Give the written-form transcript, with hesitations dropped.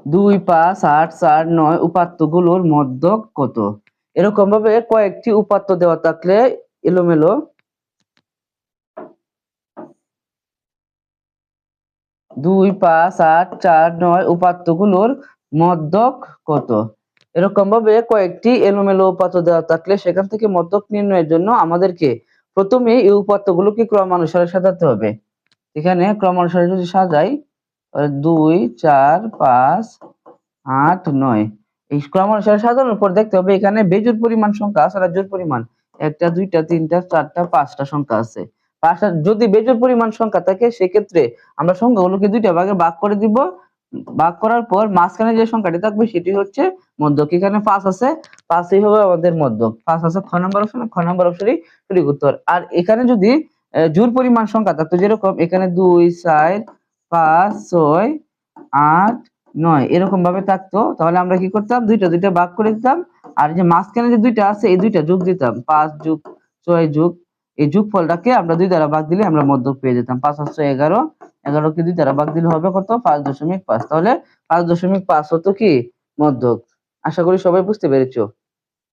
2, 5, 8, 4, 9 উপাত্তগুলোর মধ্যক কত? এরকম ভাবে কয়েকটি উপাত্ত দেওয়া থাকলে এলোমেলো 2, 5, 8, 4, 9 উপাত্তগুলোর মধ্যক কত? এরকম ভাবে কয়েকটি এলোমেলো উপাত্ত দেওয়া থাকলে সেখান থেকে মধ্যক নির্ণয়ের জন্য আমাদেরকে প্রথমে এই উপাত্তগুলোকে ক্রমানুসারে সাজাতে হবে। এখানে ক্রমানুসারে যদি সাজাই 2, 4, 5, 8, 9 এই ক্রমানুসারে সাজানোর পর দেখতে হবে এখানে বেজোড় পরিমাণ সংখ্যা আছে আর জোড় পরিমাণ 1টা 2টা 3টা 4টা 5টা সংখ্যা আছে। 5টা যদি বেজোড় পরিমাণ সংখ্যা থাকে সেক্ষেত্রে আমরা সংখ্যাগুলোকে দুইটা ভাগে ভাগ করে দিব। ভাগ করার পর মাঝখানে যে সংখ্যাটি থাকবে সেটি হচ্ছে মধ্যক। এখানে 5 আছে, 5ই হবে আমাদের মধ্যক। 5 আছে খ নম্বর অপশনে, খ নম্বর অপশনই সঠিক উত্তর। আর এখানে যদি জোড় পরিমাণ সংখ্যা থাকতো যেরকম এখানে 2, 4, 5, 6, 8, 9 এরকম ভাবে থাকতো তাহলে আমরা কি করতাম দুইটা ভাগ করে দিতাম আর যে মাঝখানে যে দুইটা আছে এই দুইটা যোগ দিতাম 5 যোগ 6 যোগ এই যোগফলটাকে আমরা 2 দ্বারা ভাগ দিলে আমরা মধ্যক পেয়ে যেতাম 5 আর 6 11 11 কে 2 দ্বারা ভাগ দিলে হবে কত 5.5 তাহলে 5.5 হতো কি মধ্যক। আশা করি সবাই বুঝতে পেরেছো।